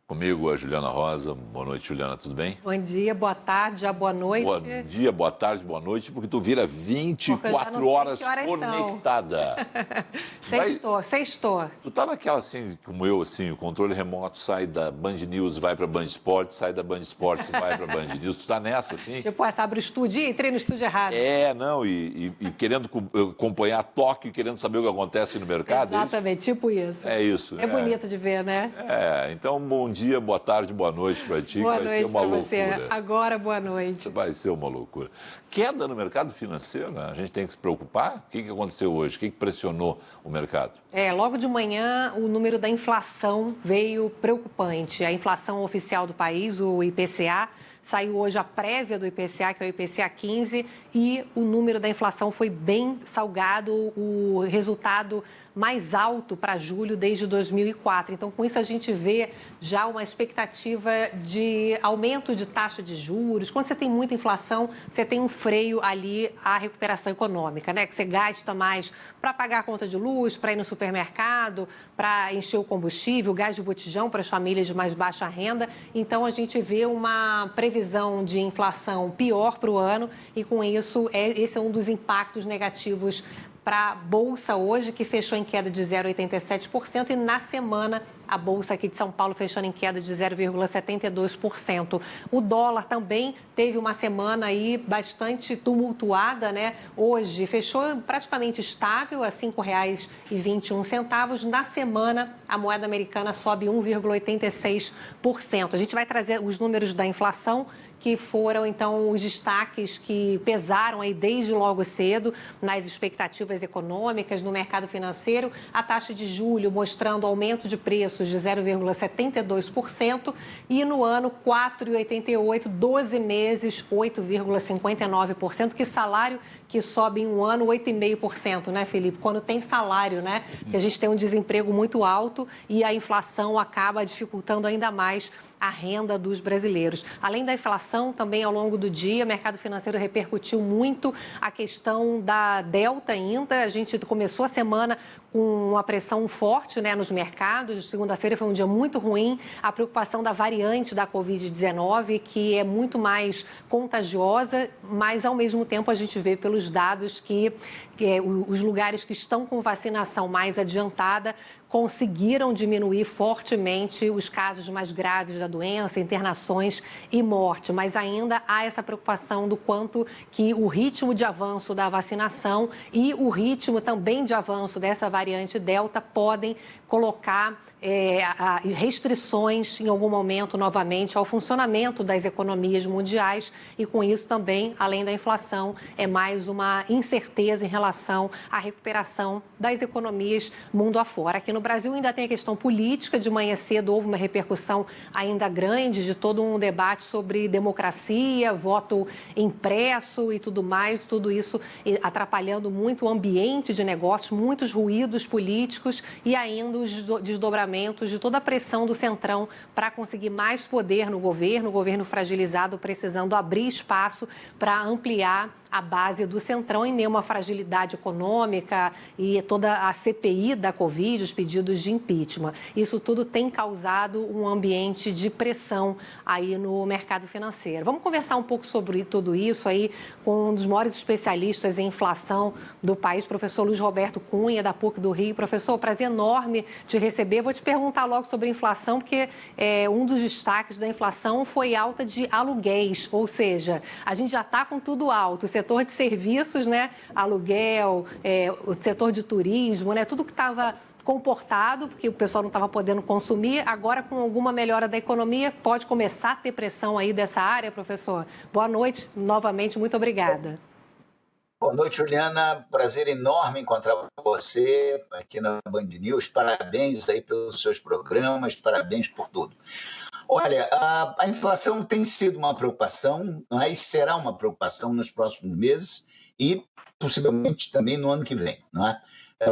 Comigo, a Juliana Rosa. Boa noite, Juliana, tudo bem? Bom dia, boa tarde, já boa noite. Bom dia, boa tarde, boa noite, porque tu vira Porque eu já não 24 sei horas que horas são. conectada. Sextou. Tu tá naquela assim, como eu, assim, o controle remoto sai da Band News, vai pra Band Esportes, sai da Band Esportes, vai pra Band News. Tu tá nessa, assim? Tipo, essa abre o estúdio e entrei no estúdio errado. Não, e querendo acompanhar Tóquio, querendo saber o que acontece no mercado, Exatamente, tipo isso. é isso? É bonito de ver, né? Então bom dia, boa tarde, boa noite pra ti, Boa que vai ser noite uma pra você. loucura. Agora, boa noite. Vai ser uma loucura. Queda no mercado financeiro, né? A gente tem que se preocupar? O que aconteceu hoje? O que pressionou o mercado? Logo de manhã, o número da inflação veio preocupante. A inflação oficial do país, o IPCA, saiu hoje a prévia do IPCA, que é o IPCA 15, e o número da inflação foi bem salgado, o resultado mais alto para julho desde 2004. Então, com isso, a gente vê já uma expectativa de aumento de taxa de juros. Quando você tem muita inflação, você tem um freio ali à recuperação econômica, né? Que você gasta mais para pagar a conta de luz, para ir no supermercado, para encher o combustível, o gás de botijão para as famílias de mais baixa renda. Então, a gente vê uma previsão de inflação pior para o ano e, com isso, esse é um dos impactos negativos para a Bolsa hoje, que fechou em queda de 0,87%, e na semana a Bolsa aqui de São Paulo fechando em queda de 0,72%. O dólar também teve uma semana aí bastante tumultuada, né? Hoje fechou praticamente estável a R$ 5,21. Na semana, a moeda americana sobe 1,86%. A gente vai trazer os números da inflação, que foram, então, os destaques que pesaram aí desde logo cedo nas expectativas econômicas, no mercado financeiro. A taxa de julho mostrando aumento de preços de 0,72% e no ano 4,88%, 12 meses, 8,59%. Que salário que sobe em um ano 8,5%, né, Felipe? Quando tem salário, né? Que a gente tem um desemprego muito alto e a inflação acaba dificultando ainda mais a renda dos brasileiros. Além da inflação, também ao longo do dia, o mercado financeiro repercutiu muito a questão da Delta ainda. A gente começou a semana com uma pressão forte, né, nos mercados. Segunda-feira foi um dia muito ruim. A preocupação da variante da Covid-19, que é muito mais contagiosa, mas ao mesmo tempo a gente vê pelos dados que os lugares que estão com vacinação mais adiantada conseguiram diminuir fortemente os casos mais graves da doença, internações e morte. Mas ainda há essa preocupação do quanto que o ritmo de avanço da vacinação e o ritmo também de avanço dessa variante Delta podem colocar restrições em algum momento novamente ao funcionamento das economias mundiais e com isso também, além da inflação, é mais uma incerteza em relação à recuperação das economias mundo afora. Aqui no Brasil ainda tem a questão política. De manhã cedo houve uma repercussão ainda grande de todo um debate sobre democracia, voto impresso e tudo mais, tudo isso atrapalhando muito o ambiente de negócios, muitos ruídos políticos e ainda os desdobramentos de toda a pressão do Centrão para conseguir mais poder no governo, o governo fragilizado, precisando abrir espaço para ampliar a base do Centrão em meio a uma fragilidade econômica e toda a CPI da Covid, os pedidos de impeachment. Isso tudo tem causado um ambiente de pressão aí no mercado financeiro. Vamos conversar um pouco sobre tudo isso aí com um dos maiores especialistas em inflação do país, professor Luiz Roberto Cunha, da PUC do Rio. Professor, prazer enorme te receber. Vou te perguntar logo sobre inflação, porque um dos destaques da inflação foi alta de aluguéis, ou seja, a gente já está com tudo alto. O setor de serviços, né, aluguel, o setor de turismo, né, tudo que estava comportado, porque o pessoal não estava podendo consumir. Agora, com alguma melhora da economia, pode começar a ter pressão aí dessa área, professor? Boa noite, novamente, muito obrigada. Boa noite, Juliana. Prazer enorme encontrar você aqui na Band News. Parabéns aí pelos seus programas, parabéns por tudo. Olha, a inflação tem sido uma preocupação, e será uma preocupação nos próximos meses e possivelmente também no ano que vem, não é?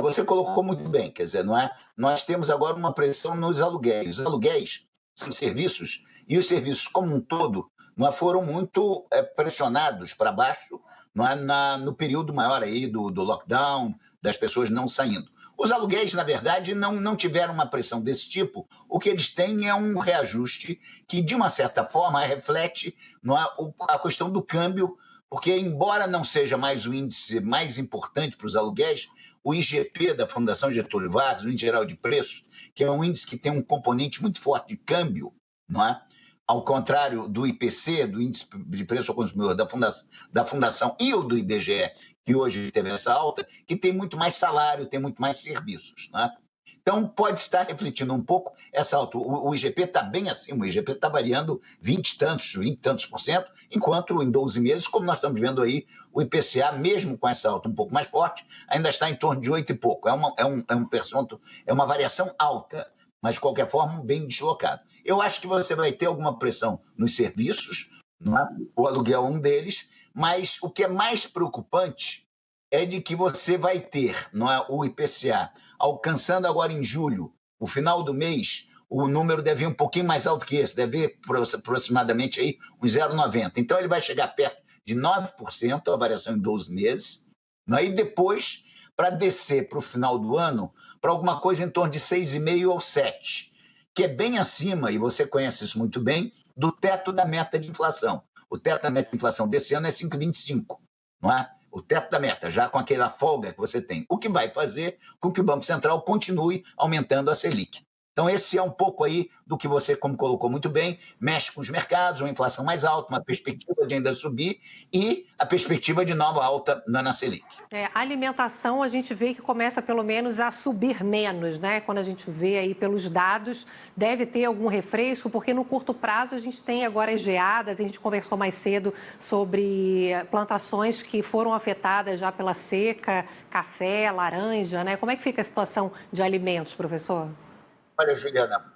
Você colocou muito bem, quer dizer, não é? Nós temos agora uma pressão nos aluguéis. Os aluguéis são serviços e os serviços como um todo não é, foram muito pressionados para baixo, não é, no período maior aí do lockdown, das pessoas não saindo. Os aluguéis, na verdade, não tiveram uma pressão desse tipo. O que eles têm é um reajuste que, de uma certa forma, reflete a questão do câmbio, porque, embora não seja mais o índice mais importante para os aluguéis, o IGP da Fundação Getúlio Vargas, o Índice Geral de Preços, que é um índice que tem um componente muito forte de câmbio, não é? Ao contrário do IPC, do Índice de Preço ao Consumidor da Fundação e o do IBGE, que hoje teve essa alta, que tem muito mais salário, tem muito mais serviços, né? Então, pode estar refletindo um pouco essa alta. O IGP está bem acima, o IGP está variando 20 e tantos por cento, enquanto em 12 meses, como nós estamos vendo aí, o IPCA, mesmo com essa alta um pouco mais forte, ainda está em torno de 8 e pouco. É uma variação alta, mas, de qualquer forma, bem deslocado. Eu acho que você vai ter alguma pressão nos serviços, não é? O aluguel é um deles, mas o que é mais preocupante é de que você vai ter, não é, o IPCA alcançando agora em julho, o final do mês, o número deve ir um pouquinho mais alto que esse, deve ir aproximadamente aí uns 0,90. Então, ele vai chegar perto de 9%, a variação em 12 meses, não é? E depois, para descer para o final do ano, para alguma coisa em torno de 6,5% ou 7%, que é bem acima, e você conhece isso muito bem, do teto da meta de inflação. O teto da meta de inflação desse ano é 5,25%, não é? O teto da meta, já com aquela folga que você tem, o que vai fazer com que o Banco Central continue aumentando a Selic. Então, esse é um pouco aí do que você, como colocou muito bem, mexe com os mercados, uma inflação mais alta, uma perspectiva de ainda subir e a perspectiva de nova alta na Selic. A alimentação, a gente vê que começa pelo menos a subir menos, né? Quando a gente vê aí pelos dados, deve ter algum refresco, porque no curto prazo a gente tem agora as geadas, a gente conversou mais cedo sobre plantações que foram afetadas já pela seca, café, laranja, né? Como é que fica a situação de alimentos, professor? Olha, Juliana,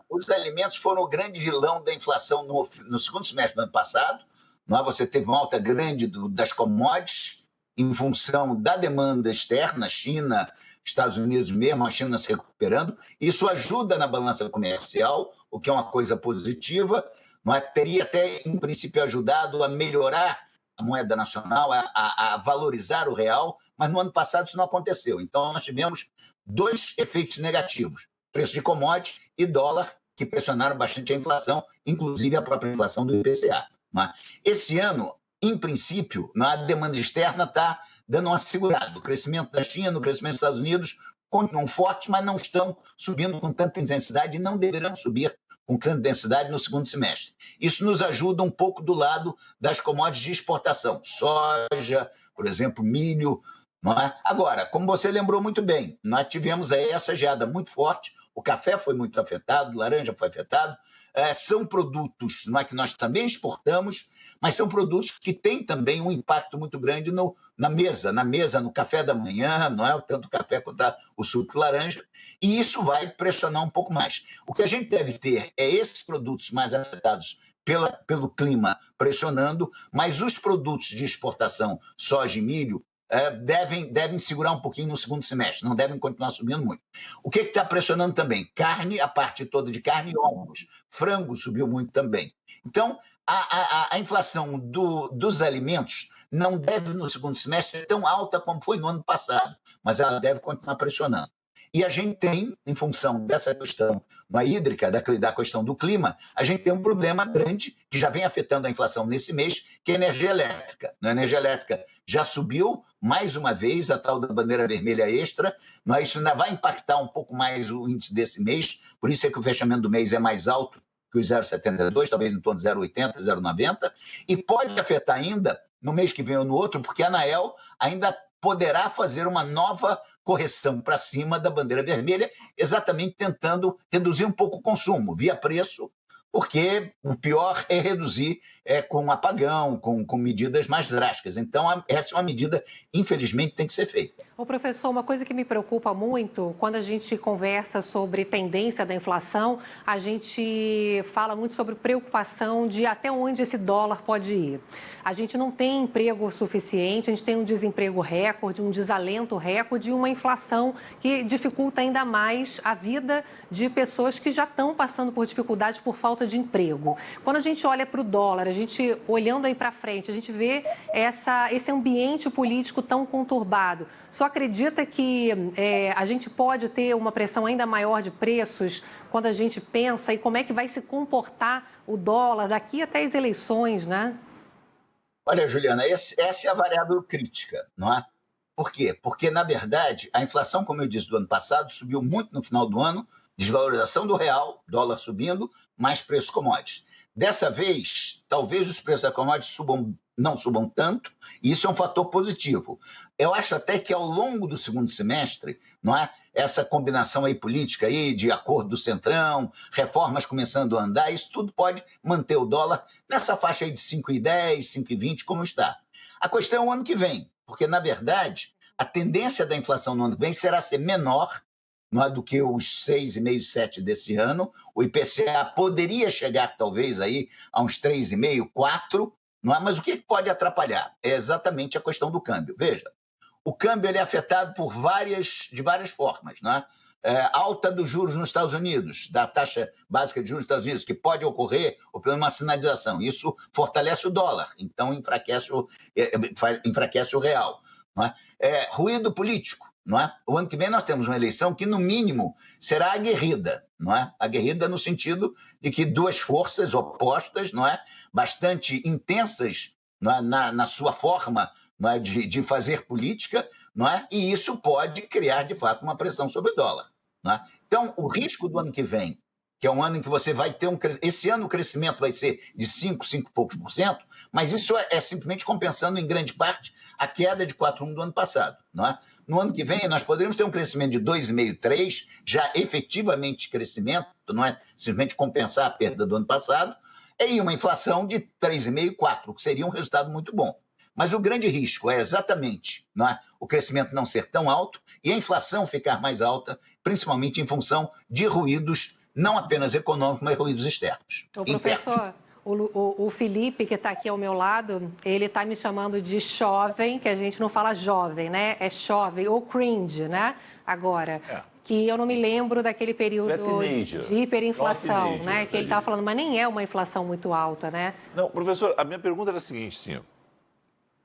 os alimentos foram o grande vilão da inflação no segundo semestre do ano passado. Não é? Você teve uma alta grande das commodities em função da demanda externa, China, Estados Unidos mesmo, a China se recuperando. Isso ajuda na balança comercial, o que é uma coisa positiva. Não é? Teria até, em princípio, ajudado a melhorar a moeda nacional, a valorizar o real, mas no ano passado isso não aconteceu. Então, nós tivemos dois efeitos negativos: preço de commodity e dólar, que pressionaram bastante a inflação, inclusive a própria inflação do IPCA. Esse ano, em princípio, a demanda externa está dando uma segurada. O crescimento da China, o crescimento dos Estados Unidos continuam fortes, mas não estão subindo com tanta intensidade e não deverão subir com tanta intensidade no segundo semestre. Isso nos ajuda um pouco do lado das commodities de exportação, soja, por exemplo, milho. Não é? Agora, como você lembrou muito bem, nós tivemos aí essa geada muito forte, o café foi muito afetado, laranja foi afetado, são produtos, não é, que nós também exportamos, mas são produtos que têm também um impacto muito grande na mesa, no café da manhã, não é? Tanto o café quanto o suco de laranja, e isso vai pressionar um pouco mais. O que a gente deve ter é esses produtos mais afetados pelo clima pressionando, mas os produtos de exportação, soja e milho, devem segurar um pouquinho no segundo semestre, não devem continuar subindo muito. O que está pressionando também? Carne, a parte toda de carne e ovos. Frango subiu muito também. Então, a inflação dos alimentos não deve, no segundo semestre, ser tão alta como foi no ano passado, mas ela deve continuar pressionando. E a gente tem, em função dessa questão hídrica, da questão do clima, a gente tem um problema grande que já vem afetando a inflação nesse mês, que é a energia elétrica. A energia elétrica já subiu, mais uma vez, a tal da bandeira vermelha extra. Isso ainda vai impactar um pouco mais o índice desse mês, por isso é que o fechamento do mês é mais alto que o 0,72, talvez em torno de 0,80, 0,90, e pode afetar ainda no mês que vem ou no outro, porque a ANAEL ainda poderá fazer uma nova correção para cima da bandeira vermelha, exatamente tentando reduzir um pouco o consumo, via preço, porque o pior é reduzir com apagão, com medidas mais drásticas. Então, essa é uma medida, infelizmente, tem que ser feita. Ô, professor, uma coisa que me preocupa muito, quando a gente conversa sobre tendência da inflação, a gente fala muito sobre preocupação de até onde esse dólar pode ir. A gente não tem emprego suficiente, a gente tem um desemprego recorde, um desalento recorde e uma inflação que dificulta ainda mais a vida de pessoas que já estão passando por dificuldades por falta de emprego. Quando a gente olha para o dólar, a gente olhando aí para frente, a gente vê esse ambiente político tão conturbado. Só acredita que a gente pode ter uma pressão ainda maior de preços quando a gente pensa e como é que vai se comportar o dólar daqui até as eleições, né? Olha, Juliana, essa é a variável crítica, não é? Por quê? Porque, na verdade, a inflação, como eu disse, do ano passado, subiu muito no final do ano, desvalorização do real, dólar subindo, mais preços commodities. Dessa vez, talvez os preços da commodities não subam tanto, e isso é um fator positivo. Eu acho até que ao longo do segundo semestre, não é? Essa combinação aí política aí de acordo do Centrão, reformas começando a andar, isso tudo pode manter o dólar nessa faixa aí de 5,10, 5,20, como está. A questão é o ano que vem, porque, na verdade, a tendência da inflação no ano que vem será ser menor, não é, do que os 6,5%, 7% desse ano. O IPCA poderia chegar, talvez, aí, a uns 3,5%, 4%, não é? Mas o que pode atrapalhar? É exatamente a questão do câmbio. Veja, o câmbio ele é afetado de várias formas, não é? Alta dos juros nos Estados Unidos, da taxa básica de juros nos Estados Unidos, que pode ocorrer ou pela uma sinalização. Isso fortalece o dólar, então enfraquece o real. Não é? Ruído político. Não é? O ano que vem nós temos uma eleição que, no mínimo, será aguerrida. Não é? Aguerrida no sentido de que duas forças opostas, não é? Bastante intensas, não é? Na sua forma, não é? de fazer política, não é? E isso pode criar, de fato, uma pressão sobre o dólar. Não é? Então, o risco do ano que vem, que é um ano em que você vai ter esse ano o crescimento vai ser de 5 e poucos por cento, mas isso é simplesmente compensando em grande parte a queda de 4,1% do ano passado. Não é? No ano que vem, nós poderíamos ter um crescimento de 2,5%, 3%, já efetivamente crescimento, não é simplesmente compensar a perda do ano passado, e uma inflação de 3,5%, 4%, que seria um resultado muito bom. Mas o grande risco é exatamente, não é, o crescimento não ser tão alto e a inflação ficar mais alta, principalmente em função de ruídos não apenas econômicos, mas ruídos externos. O professor, o Felipe, que está aqui ao meu lado, ele está me chamando de jovem, que a gente não fala jovem, né? É jovem, ou cringe, né? Agora, que eu não me lembro daquele período de hiperinflação, né? Que ele estava falando, mas nem é uma inflação muito alta, né? Não, professor, a minha pergunta era a seguinte, sim.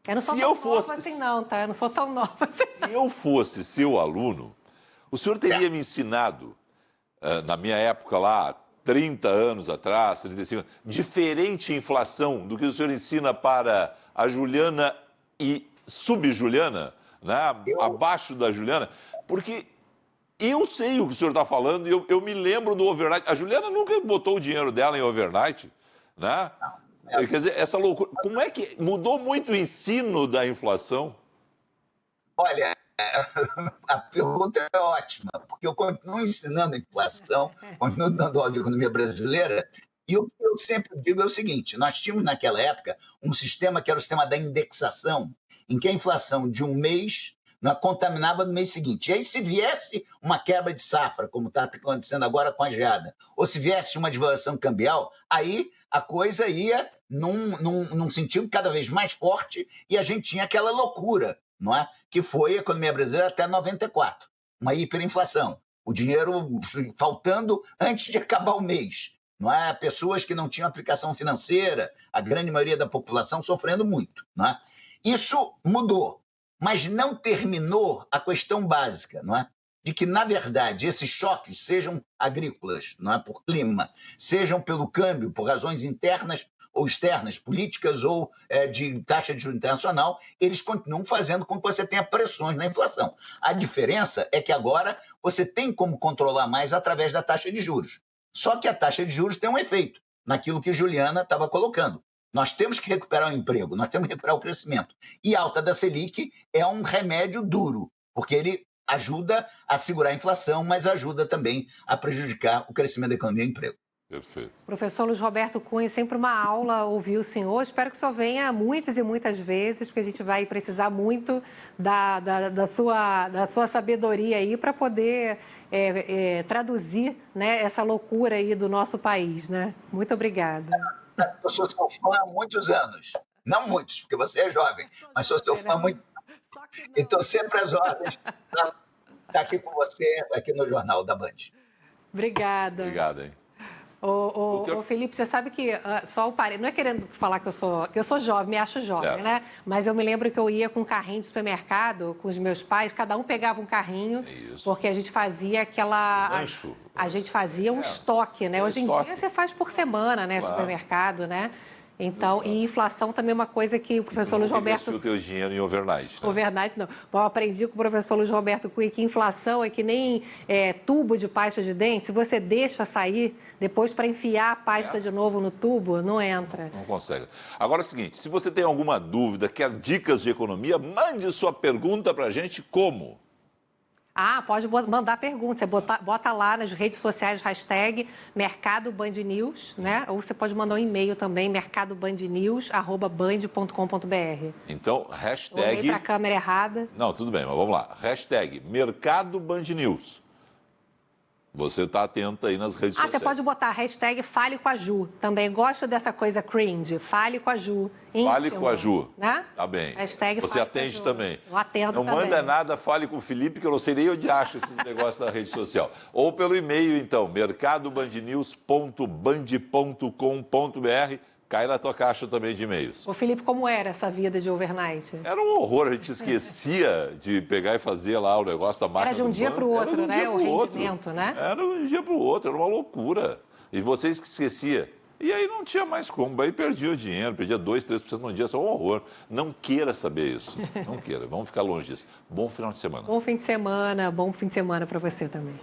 Eu não sou tão nova assim não, tá? Eu não sou tão nova assim. Se eu fosse seu aluno, o senhor teria me ensinado, na minha época lá, 30 anos atrás, 35 anos, diferente inflação do que o senhor ensina para a Juliana e sub-Juliana, né? Abaixo da Juliana, porque eu sei o que o senhor está falando e eu me lembro do overnight. A Juliana nunca botou o dinheiro dela em overnight, né? Quer dizer, essa loucura. Como é que mudou muito o ensino da inflação? Olha, a pergunta é ótima, porque eu continuo ensinando a inflação, continuo dando aula de economia brasileira, e o que eu sempre digo é o seguinte: nós tínhamos naquela época um sistema que era o sistema da indexação, em que a inflação de um mês contaminava no mês seguinte. E aí, se viesse uma quebra de safra, como está acontecendo agora com a geada, ou se viesse uma desvalorização cambial, aí a coisa ia num sentido cada vez mais forte e a gente tinha aquela loucura, não é? Que foi a economia brasileira até 94, uma hiperinflação, o dinheiro faltando antes de acabar o mês, não é? Pessoas que não tinham aplicação financeira, a grande maioria da população sofrendo muito, não é? Isso mudou, mas não terminou a questão básica, não é? De que, na verdade, esses choques, sejam agrícolas, não é, por clima, sejam pelo câmbio, por razões internas ou externas, políticas ou de taxa de juros internacional, eles continuam fazendo com que você tenha pressões na inflação. A diferença é que agora você tem como controlar mais através da taxa de juros. Só que a taxa de juros tem um efeito naquilo que Juliana estava colocando. Nós temos que recuperar o emprego, nós temos que recuperar o crescimento. E a alta da Selic é um remédio duro, porque ele ajuda a segurar a inflação, mas ajuda também a prejudicar o crescimento da economia e do emprego. Perfeito. Professor Luiz Roberto Cunha, sempre uma aula ouvir o senhor. Espero que o senhor venha muitas e muitas vezes, porque a gente vai precisar muito da sua sabedoria aí para poder traduzir, né, essa loucura aí do nosso país, né? Muito obrigada. Eu sou seu fã há muitos anos. Não muitos, porque você é jovem, mas sou seu fã há muito tempo. E estou sempre às ordens para estar aqui com você, aqui no Jornal da Band. Obrigada. Obrigado, hein? Ô, Felipe, você sabe que só o parede, não é querendo falar que eu sou jovem, me acho jovem, certo, né? Mas eu me lembro que eu ia com um carrinho de supermercado com os meus pais, cada um pegava um carrinho, porque a gente fazia aquela... Lancho. A gente fazia um estoque, né? Hoje em dia você faz por semana, né? Claro. Supermercado, né? Então, e inflação também é uma coisa que o professor Luiz Roberto... Investiu o teu dinheiro em overnight, né? Overnight, não. Eu aprendi com o professor Luiz Roberto Cui que inflação é que nem tubo de pasta de dente. Se você deixa sair, depois para enfiar a pasta de novo no tubo, não entra. Não consegue. Agora é o seguinte, se você tem alguma dúvida, quer dicas de economia, mande sua pergunta para a gente como? Pode mandar pergunta. Você bota lá nas redes sociais, hashtag Mercado Band News, né? Ou você pode mandar um e-mail também, mercadobandnews@band.com.br. Então, hashtag... Olhei para a câmera errada. Não, tudo bem, mas vamos lá. Hashtag Mercado Band News. Você está atento aí nas redes sociais. Você pode botar hashtag Fale com a Ju. Também gosto dessa coisa cringe. Fale com a Ju. Íntimo, Fale com a Ju. Né? Tá bem. Hashtag Você Fale com a atende Ju. também. Eu atendo não também. manda nada, fale com o Felipe, que eu não sei nem onde acha esses negócios na rede social. Ou pelo e-mail, então, mercadobandnews.band.com.br. Cai na tua caixa também de e-mails. Ô, Felipe, como era essa vida de overnight? Era um horror, a gente esquecia de pegar e fazer lá o negócio da máquina. Era de um dia para o outro, né? O rendimento, né? Era de um dia para o outro, era uma loucura. E vocês que esquecia. E aí não tinha mais como, aí perdia o dinheiro, perdia 2%, 3% no dia, isso é um horror. Não queira saber isso, não queira, vamos ficar longe disso. Bom final de semana. Bom fim de semana para você também.